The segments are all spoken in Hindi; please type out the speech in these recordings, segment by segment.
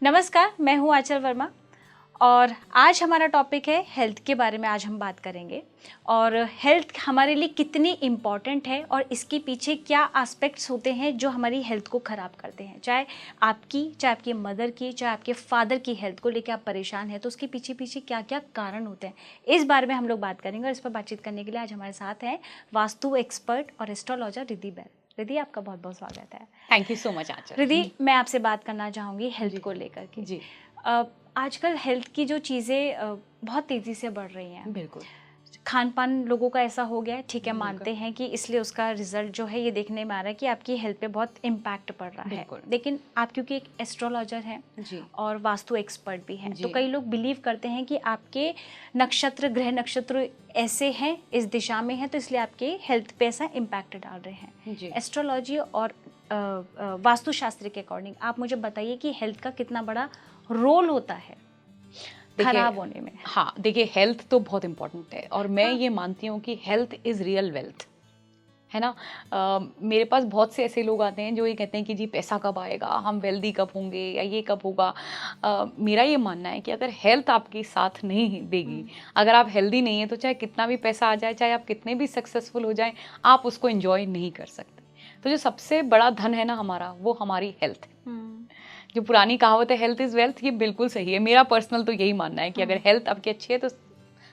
नमस्कार, मैं हूँ आंचल वर्मा और आज हमारा टॉपिक है हेल्थ के बारे में। आज हम बात करेंगे और हेल्थ हमारे लिए कितनी इम्पॉर्टेंट है और इसके पीछे क्या एस्पेक्ट्स होते हैं जो हमारी हेल्थ को ख़राब करते हैं। चाहे आपकी मदर की, चाहे आपके फादर की हेल्थ को लेकर आप परेशान हैं तो उसके पीछे पीछे क्या क्या कारण होते हैं, इस बारे में हम लोग बात करेंगे। और इस पर बातचीत करने के लिए आज हमारे साथ हैं वास्तु एक्सपर्ट और एस्ट्रोलॉजर रिद्धि बैल। रिद्धि, आपका बहुत बहुत स्वागत है। थैंक यू सो मच आंचल। रिद्धि, मैं आपसे बात करना चाहूँगी हेल्थ को लेकर के। जी, आजकल हेल्थ की जो चीज़ें बहुत तेज़ी से बढ़ रही हैं। बिल्कुल। खान पान लोगों का ऐसा हो गया है, ठीक है, बिल्कुल। मानते हैं कि इसलिए उसका रिजल्ट जो है ये देखने में आ रहा है कि आपकी हेल्थ पे बहुत इम्पैक्ट पड़ रहा है। बिल्कुल। लेकिन आप क्योंकि एक एस्ट्रोलॉजर हैं जी, और वास्तु एक्सपर्ट भी हैं, तो जी। कई लोग बिलीव करते हैं कि आपके नक्षत्र, ग्रह नक्षत्र ऐसे हैं, इस दिशा में हैं, तो इसलिए आपके हेल्थ पे ऐसा इम्पैक्ट डाल रहे हैं। जी। एस्ट्रोलॉजी और वास्तुशास्त्र के अकॉर्डिंग आप मुझे बताइए कि हेल्थ का कितना बड़ा रोल होता है खराब होने में। हाँ, देखिए हेल्थ तो बहुत इम्पोर्टेंट है और मैं हाँ। ये मानती हूँ कि हेल्थ इज़ रियल वेल्थ, है ना। मेरे पास बहुत से ऐसे लोग आते हैं जो ये कहते हैं कि जी पैसा कब आएगा, हम वेल्दी कब होंगे या ये कब होगा। मेरा ये मानना है कि अगर हेल्थ आपकी साथ नहीं देगी, अगर आप हेल्दी नहीं है तो चाहे कितना भी पैसा आ जाए, चाहे आप कितने भी सक्सेसफुल हो जाएं, आप उसको एंजॉय नहीं कर सकते। तो जो सबसे बड़ा धन है ना हमारा, वो हमारी हेल्थ है। जो पुरानी कहावत है हेल्थ इज वेल्थ, ये बिल्कुल सही है। मेरा पर्सनल तो यही मानना है कि अगर हेल्थ आपकी अच्छी है तो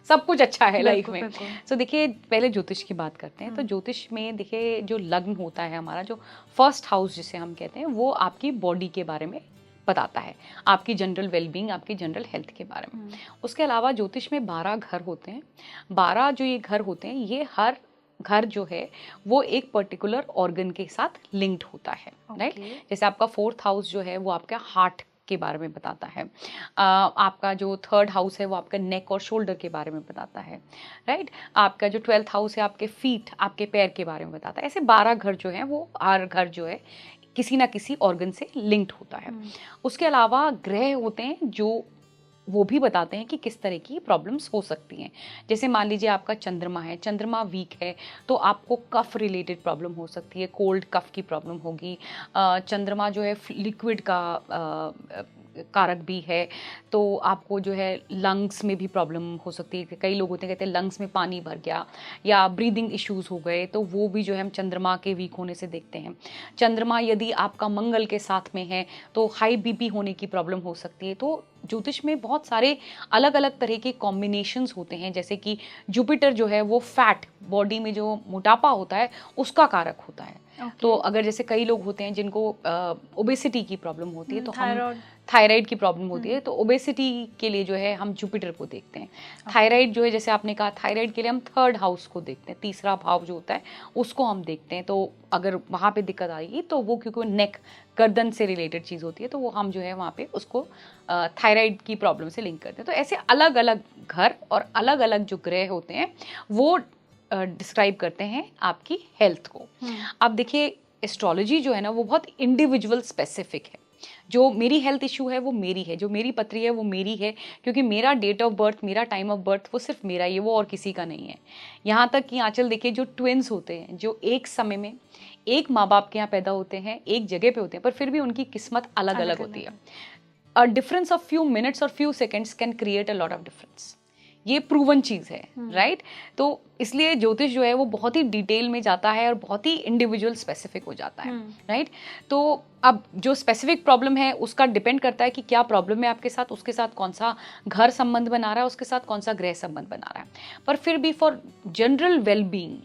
सब कुछ अच्छा है लाइफ में। तो देखिए पहले ज्योतिष की बात करते हैं। तो ज्योतिष में देखिए जो लग्न होता है हमारा, जो फर्स्ट हाउस जिसे हम कहते हैं, वो आपकी बॉडी के बारे में बताता है, आपकी जनरल वेलबींग, आपकी जनरल हेल्थ के बारे में। उसके अलावा ज्योतिष में 12 घर होते हैं। 12 जो ये घर होते हैं, ये हर घर जो है वो एक पर्टिकुलर ऑर्गन के साथ लिंक्ड होता है, राइट। जैसे आपका फोर्थ हाउस जो है वो आपका हार्ट के बारे में बताता है। आपका जो थर्ड हाउस है वो आपका नेक और शोल्डर के बारे में बताता है, राइट। आपका जो 12th हाउस है आपके फीट, आपके पैर के बारे में बताता है। ऐसे 12 घर जो हैं वो हर घर जो है किसी ना किसी ऑर्गन से लिंक्ड होता है। उसके अलावा ग्रह होते हैं जो वो भी बताते हैं कि किस तरह की प्रॉब्लम्स हो सकती हैं। जैसे मान लीजिए आपका चंद्रमा है, चंद्रमा वीक है तो आपको कफ रिलेटेड प्रॉब्लम हो सकती है, कोल्ड कफ की प्रॉब्लम होगी। चंद्रमा जो है लिक्विड का कारक भी है, तो आपको जो है लंग्स में भी प्रॉब्लम हो सकती है। कई लोग होते हैं कहते हैं लंग्स में पानी भर गया या ब्रीदिंग इश्यूज हो गए, तो वो भी जो है हम चंद्रमा के वीक होने से देखते हैं। चंद्रमा यदि आपका मंगल के साथ में है तो हाई बीपी होने की प्रॉब्लम हो सकती है। तो ज्योतिष में बहुत सारे अलग अलग तरह के कॉम्बिनेशंस होते हैं। जैसे कि जुपिटर जो है वो फैट, बॉडी में जो मोटापा होता है उसका कारक होता है। तो अगर जैसे कई लोग होते हैं जिनको ओबेसिटी की प्रॉब्लम होती है, तो हम थायराइड की प्रॉब्लम होती है, तो ओबेसिटी के लिए जो है हम जुपिटर को देखते हैं। थायराइड जो है, जैसे आपने कहा, थायराइड के लिए हम थर्ड हाउस को देखते हैं, तीसरा भाव जो होता है उसको हम देखते हैं। तो अगर वहाँ पे दिक्कत आएगी तो वो, क्योंकि नेक, गर्दन से रिलेटेड चीज़ होती है, तो वो हम जो है वहाँ पे उसको थायराइड की प्रॉब्लम से लिंक करते हैं। तो ऐसे अलग अलग घर और अलग अलग जो ग्रह होते हैं वो डिस्क्राइब करते हैं आपकी हेल्थ को। अब देखिए एस्ट्रोलॉजी जो है ना वो बहुत इंडिविजुअल स्पेसिफिक है। जो मेरी हेल्थ इशू है वो मेरी है, जो मेरी पथरी है वो मेरी है, क्योंकि मेरा डेट ऑफ बर्थ, मेरा टाइम ऑफ बर्थ वो सिर्फ मेरा ही है, वो और किसी का नहीं है। यहाँ तक कि आंचल देखिए, जो ट्विन्स होते हैं, जो एक समय में एक माँ बाप के यहाँ पैदा होते हैं, एक जगह पे होते हैं, पर फिर भी उनकी किस्मत अलग अलग होती है। A difference of few minutes और few seconds can create a lot of difference. ये प्रूवन चीज़ है, राइट। तो इसलिए ज्योतिष जो है वो बहुत ही डिटेल में जाता है और बहुत ही इंडिविजुअल स्पेसिफिक हो जाता है, राइट। तो अब जो स्पेसिफिक प्रॉब्लम है उसका डिपेंड करता है कि क्या प्रॉब्लम है आपके साथ, उसके साथ कौन सा घर संबंध बना रहा है, उसके साथ कौन सा ग्रह संबंध बना रहा है। पर फिर भी फॉर जनरल वेलबींग,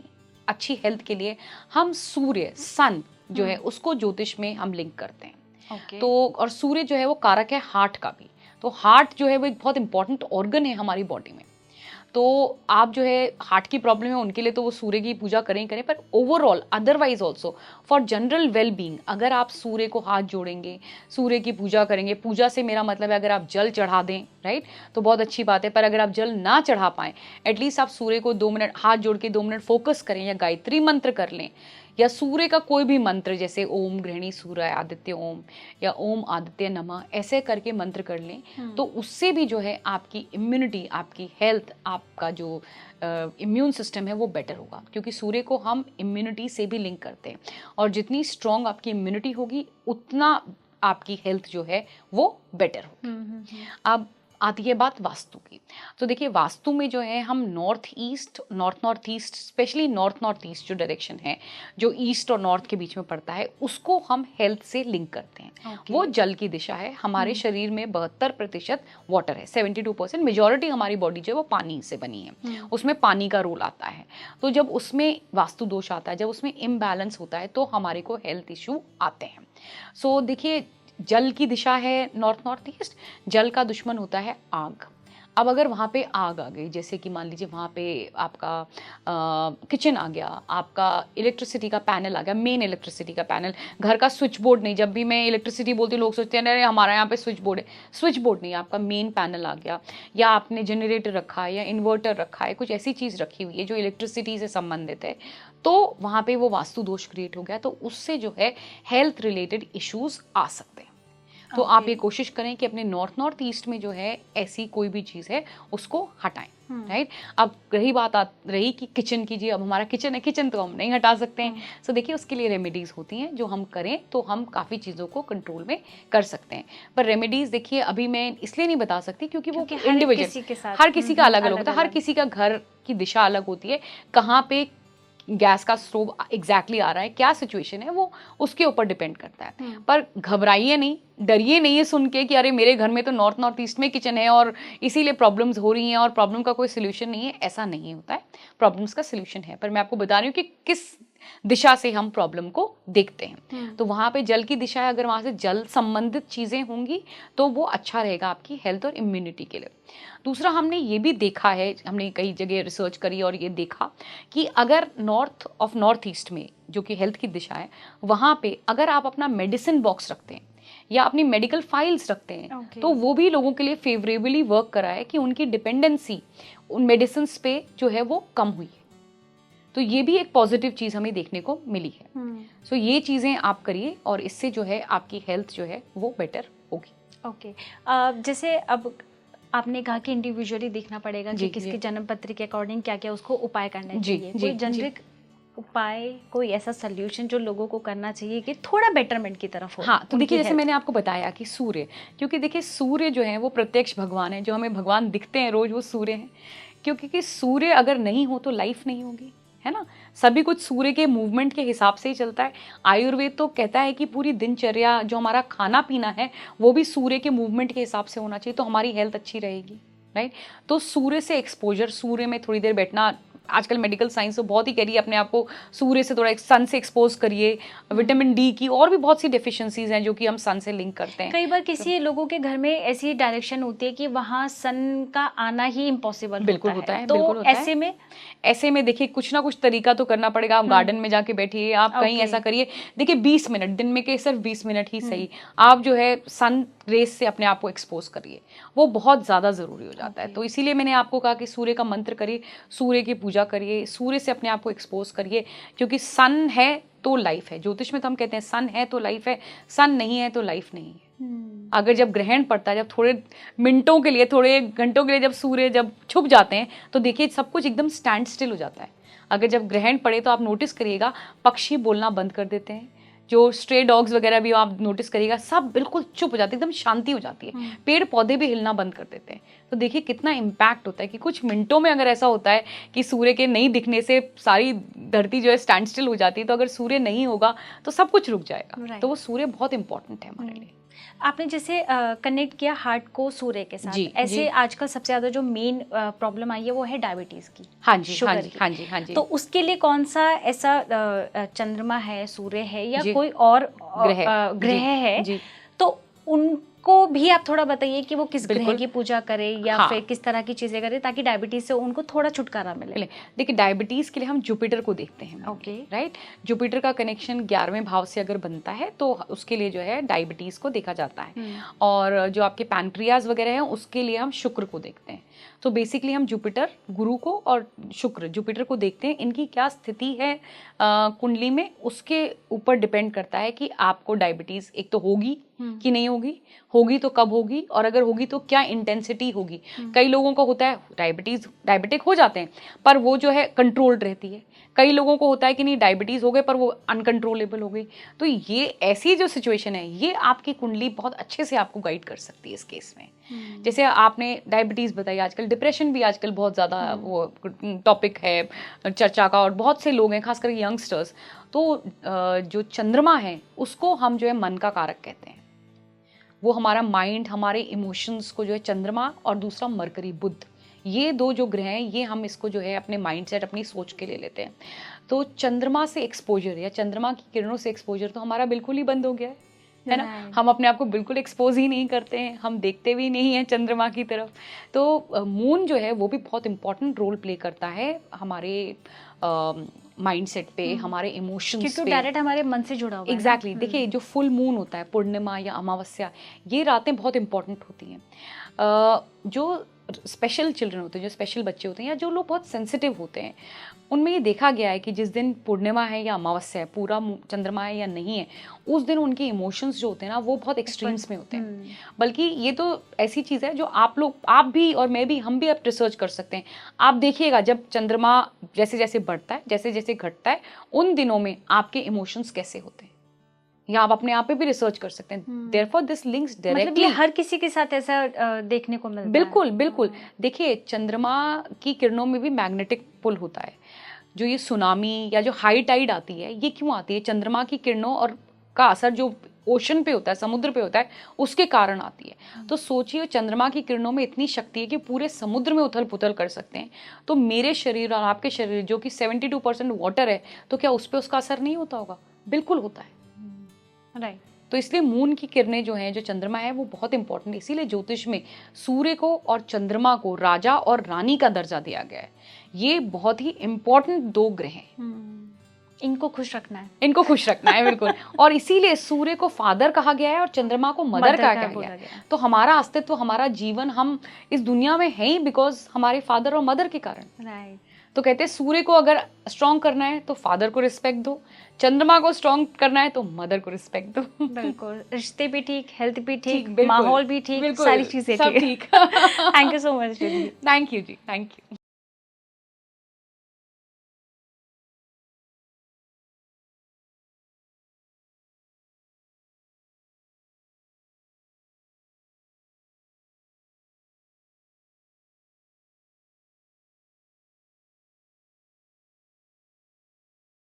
अच्छी हेल्थ के लिए हम सूर्य, सन जो है उसको ज्योतिष में हम लिंक करते हैं। तो और सूर्य जो है वो कारक है हार्ट का भी। तो हार्ट जो है वो एक बहुत इंपॉर्टेंट ऑर्गन है हमारी बॉडी में। तो आप जो है हार्ट की प्रॉब्लम है उनके लिए तो वो सूर्य की पूजा करें ही करें, पर overall otherwise also for general well being, अगर आप सूर्य को हाथ जोड़ेंगे, सूर्य की पूजा करेंगे, पूजा से मेरा मतलब है अगर आप जल चढ़ा दें, राइट, तो बहुत अच्छी बात है। पर अगर आप जल ना चढ़ा पाएं, एटलीस्ट आप सूर्य को 2 मिनट हाथ जोड़ के 2 मिनट फोकस करें, या गायत्री मंत्र कर लें, या सूर्य का कोई भी मंत्र, जैसे ओम गृहिणी सूर्य आदित्य ओम या ओम आदित्य नमः, ऐसे करके मंत्र कर लें, तो उससे भी जो है आपकी इम्यूनिटी, आपकी हेल्थ, आपका जो इम्यून सिस्टम है वो बेटर होगा। क्योंकि सूर्य को हम इम्यूनिटी से भी लिंक करते हैं, और जितनी स्ट्रॉन्ग आपकी इम्यूनिटी होगी उतना आपकी हेल्थ जो है वो बेटर होगी। अब आती है बात वास्तु की। तो देखिए वास्तु में जो है हम north east specially north east जो डायरेक्शन है, जो ईस्ट और नॉर्थ के बीच में पड़ता है, उसको हम हेल्थ से लिंक करते हैं। वो जल की दिशा है। हमारे शरीर में 72% वाटर है, 72%। मेजॉरिटी हमारी बॉडी जो है वो पानी से बनी है, उसमें पानी का रोल आता है। तो जब उसमें वास्तु दोष आता है, जब उसमें इम्बैलेंस होता है, तो हमारे को हेल्थ इशू आते हैं। सो देखिए जल की दिशा है नॉर्थ ईस्ट, जल का दुश्मन होता है आग। अब अगर वहाँ पे आग आ गई, जैसे कि मान लीजिए वहाँ पे आपका किचन आ गया, आपका इलेक्ट्रिसिटी का पैनल आ गया, मेन इलेक्ट्रिसिटी का पैनल, घर का स्विच बोर्ड नहीं। जब भी मैं इलेक्ट्रिसिटी बोलती हूँ लोग सोचते हैं अरे हमारा यहाँ पे स्विच बोर्ड है, स्विच बोर्ड नहीं, आपका मेन पैनल आ गया, या आपने जनरेटर रखा है या इन्वर्टर रखा है, कुछ ऐसी चीज़ रखी हुई है जो इलेक्ट्रिसिटी से संबंधित है, तो वहाँ पे वो वास्तु दोष क्रिएट हो गया, तो उससे जो है हेल्थ रिलेटेड इश्यूज आ सकते हैं। तो आप ये कोशिश करें कि अपने नॉर्थ ईस्ट में जो है ऐसी कोई भी चीज़ है उसको हटाएं, राइट। अब रही बात रही कि किचन की, जी अब हमारा किचन है, किचन तो हम नहीं हटा सकते हैं। सो देखिए उसके लिए रेमेडीज़ होती हैं जो हम करें तो हम काफ़ी चीज़ों को कंट्रोल में कर सकते हैं। पर रेमेडीज़ देखिए अभी मैं इसलिए नहीं बता सकती क्योंकि वो इंडिविजुअल, हर किसी का अलग अलग होता है, हर किसी का घर की दिशा अलग होती है, कहाँ पे गैस का स्टोव एग्जैक्टली आ रहा है, क्या सिचुएशन है, वो उसके ऊपर डिपेंड करता है। पर घबराइए नहीं, डरिए नहीं ये सुन के कि अरे मेरे घर में तो नॉर्थ ईस्ट में किचन है और इसीलिए प्रॉब्लम्स हो रही हैं और प्रॉब्लम का कोई सोल्यूशन नहीं है। ऐसा नहीं होता है, प्रॉब्लम्स का सोल्यूशन है। पर मैं आपको बता रही हूँ कि किस दिशा से हम प्रॉब्लम को देखते हैं। तो वहाँ पे जल की दिशा है, अगर वहाँ से जल संबंधित चीज़ें होंगी तो वो अच्छा रहेगा आपकी हेल्थ और इम्यूनिटी के लिए। दूसरा हमने ये भी देखा है, हमने कई जगह रिसर्च करी और ये देखा कि अगर नॉर्थ ईस्ट में जो कि हेल्थ की दिशा है, वहाँ पे अगर आप अपना मेडिसिन बॉक्स रखते हैं या अपनी मेडिकल फाइल्स रखते हैं, तो वो भी लोगों के लिए फेवरेबली वर्क करा है कि उनकी डिपेंडेंसी उन मेडिसिन पे जो है वो कम हुई है। तो ये भी एक पॉजिटिव चीज़ हमें देखने को मिली है। सो ये चीज़ें आप करिए और इससे जो है आपकी हेल्थ जो है वो बेटर होगी। ओके, जैसे अब आपने कहा कि इंडिविजुअली देखना पड़ेगा कि किसकी जन्म पत्री के अकॉर्डिंग क्या क्या उसको उपाय करने चाहिए। कोई जेनरिक उपाय, कोई ऐसा सोल्यूशन जो लोगों को करना चाहिए कि थोड़ा बेटरमेंट की तरफ हो? हाँ, तो देखिए जैसे मैंने आपको बताया कि सूर्य, क्योंकि देखिए सूर्य जो है वो प्रत्यक्ष भगवान है, जो हमें भगवान दिखते हैं रोज वो सूर्य हैं। क्योंकि सूर्य अगर नहीं हो तो लाइफ नहीं होगी, है ना। सभी कुछ सूर्य के मूवमेंट के हिसाब से ही चलता है। आयुर्वेद तो कहता है कि पूरी दिनचर्या, जो हमारा खाना पीना है, वो भी सूर्य के मूवमेंट के हिसाब से होना चाहिए, तो हमारी हेल्थ अच्छी रहेगी, राइट। तो सूर्य से एक्सपोजर, सूर्य में थोड़ी देर बैठना, आजकल मेडिकल साइंस तो बहुत ही कह रही है अपने आप को सूर्य से थोड़ा सन से एक्सपोज करिए। विटामिन डी की और भी बहुत सी डेफिशिएंसीज हैं जो कि हम सन से लिंक करते हैं। कई बार किसी लोगों के घर में ऐसी डायरेक्शन होती है कि वहाँ सन का आना ही इम्पॉसिबल होता है। तो ऐसे में देखिए कुछ ना कुछ तरीका तो करना पड़ेगा। आप गार्डन में जाके बैठिए, आप कहीं ऐसा करिए। देखिए 20 मिनट दिन में के सिर्फ 20 मिनट ही सही आप जो है सन रेस से अपने आप को एक्सपोज करिए, वो बहुत ज़्यादा ज़रूरी हो जाता है। तो इसीलिए मैंने आपको कहा कि सूर्य का मंत्र करिए, सूर्य की पूजा करिए, सूर्य से अपने आप को एक्सपोज करिए, क्योंकि सन है तो लाइफ है। ज्योतिष में तो हम कहते हैं सन है तो लाइफ है, सन नहीं है तो लाइफ नहीं है। अगर जब ग्रहण पड़ता है, जब थोड़े मिनटों के लिए, थोड़े घंटों के लिए जब सूर्य जब छुप जाते हैं, तो देखिए सब कुछ एकदम स्टैंड स्टिल हो जाता है। अगर जब ग्रहण पड़े तो आप नोटिस करिएगा पक्षी बोलना बंद कर देते हैं, जो स्ट्रे डॉग्स वगैरह भी आप नोटिस करिएगा, सब बिल्कुल चुप हो जाते हैं, एकदम शांति हो जाती है। पेड़ पौधे भी हिलना बंद कर देते हैं। तो देखिए कितना इम्पैक्ट होता है कि कुछ मिनटों में अगर ऐसा होता है कि सूर्य के नहीं दिखने से सारी धरती जो है स्टैंड स्टिल हो जाती है, तो अगर सूर्य नहीं होगा तो सब कुछ रुक जाएगा। तो वो सूर्य बहुत इंपॉर्टेंट है हमारे लिए। आपने जैसे कनेक्ट किया हार्ट को सूर्य के साथ, ऐसे आजकल सबसे ज्यादा जो मेन प्रॉब्लम आई है वो है डायबिटीज की। हाँ जी। तो उसके लिए कौन सा ऐसा चंद्रमा है, सूर्य है या कोई और ग्रह है, तो उनको भी आप थोड़ा बताइए कि वो किस ग्रह की पूजा करें या फिर किस तरह की चीजें करें ताकि डायबिटीज से उनको थोड़ा छुटकारा मिले। देखिए डायबिटीज के लिए हम जुपिटर को देखते हैं। राइट, जुपिटर का कनेक्शन 11वें भाव से अगर बनता है तो उसके लिए जो है डायबिटीज को देखा जाता है। और जो आपके पैनक्रियाज वगैरह हैं उसके लिए हम शुक्र को देखते हैं। तो बेसिकली हम जुपिटर, गुरु को और शुक्र, जुपिटर को देखते हैं। इनकी क्या स्थिति है कुंडली में, उसके ऊपर डिपेंड करता है कि आपको डायबिटीज एक तो होगी कि नहीं होगी, होगी तो कब होगी, और अगर होगी तो क्या इंटेंसिटी होगी। कई लोगों को होता है डायबिटिक हो जाते हैं पर वो जो है कंट्रोल्ड रहती है, कई लोगों को होता है कि नहीं डायबिटीज़ हो गए पर वो अनकंट्रोलेबल हो गई। तो ये ऐसी जो सिचुएशन है ये आपकी कुंडली बहुत अच्छे से आपको गाइड कर सकती है इस केस में। जैसे आपने डायबिटीज़ बताई, आजकल डिप्रेशन भी आजकल बहुत ज़्यादा वो टॉपिक है चर्चा का, और बहुत से लोग हैं खासकर यंगस्टर्स। तो जो चंद्रमा है उसको हम जो है मन का कारक कहते हैं। वो हमारा माइंड, हमारे इमोशंस को जो है चंद्रमा, और दूसरा मरकरी बुध, ये दो जो ग्रह हैं ये हम इसको जो है अपने माइंडसेट, अपनी सोच के ले लेते हैं। तो चंद्रमा से एक्सपोजर या चंद्रमा की किरणों से एक्सपोजर तो हमारा बिल्कुल ही बंद हो गया है ना। हम अपने आप को बिल्कुल एक्सपोज ही नहीं करते हैं, हम देखते भी नहीं हैं चंद्रमा की तरफ। तो मून जो है वो भी बहुत इंपॉर्टेंट रोल प्ले करता है हमारे माइंडसेट पे, हमारे इमोशंस पे, डायरेक्ट हमारे मन से जुड़ा हुआ है। एग्जैक्टली। देखिए जो फुल मून होता है, पूर्णिमा या अमावस्या, ये रातें बहुत इंपॉर्टेंट होती हैं। जो स्पेशल चिल्ड्रन होते हैं, जो स्पेशल बच्चे होते हैं, या जो लोग बहुत सेंसिटिव होते हैं, उनमें ये देखा गया है कि जिस दिन पूर्णिमा है या अमावस्या है, पूरा चंद्रमा है या नहीं है, उस दिन उनके इमोशंस जो होते हैं ना वो बहुत एक्सट्रीम्स में होते हैं। बल्कि ये तो ऐसी चीज़ है जो आप भी और मैं भी, हम भी अब रिसर्च कर सकते हैं। आप देखिएगा जब चंद्रमा जैसे जैसे बढ़ता है, जैसे जैसे घटता है, उन दिनों में आपके इमोशंस कैसे होते हैं, या आप अपने आप पे भी रिसर्च कर सकते हैं। देयरफॉर दिस लिंक्स डायरेक्टली, मतलब ये हर किसी के साथ ऐसा देखने को मिलता है। बिल्कुल बिल्कुल। देखिए चंद्रमा की किरणों में भी मैग्नेटिक पुल होता है। जो ये सुनामी या जो हाई टाइड आती है, ये क्यों आती है? चंद्रमा की किरणों और का असर जो ओशन पे होता है, समुद्र पे होता है, उसके कारण आती है। तो सोचिए चंद्रमा की किरणों में इतनी शक्ति है कि पूरे समुद्र में उथल पुथल कर सकते हैं। तो मेरे शरीर और आपके शरीर जो कि 72% वाटर है, तो क्या उस पर उसका असर नहीं होता होगा? बिल्कुल होता है। राइट। तो इसलिए मून की किरणें जो हैं, जो चंद्रमा है, वो बहुत इंपॉर्टेंट है। इसीलिए ज्योतिष में सूर्य को और चंद्रमा को राजा और रानी का दर्जा दिया गया है। ये बहुत ही इंपॉर्टेंट दो ग्रह हैं। इनको खुश रखना है, इनको खुश रखना है, बिल्कुल। और इसीलिए सूर्य को फादर कहा गया है और चंद्रमा को मदर कहा गया है। तो हमारा अस्तित्व, हमारा जीवन, हम इस दुनिया में है ही बिकॉज हमारे फादर और मदर के कारण। राइट। तो कहते हैं सूर्य को अगर स्ट्रॉन्ग करना है तो फादर को रिस्पेक्ट दो, चंद्रमा को स्ट्रॉन्ग करना है तो मदर को रिस्पेक्ट दो। बिल्कुल, रिश्ते भी ठीक, हेल्थ भी ठीक, बिल्कुल, माहौल भी ठीक, सारी चीजें सब ठीक। Thank you so much. Thank you ji, thank you.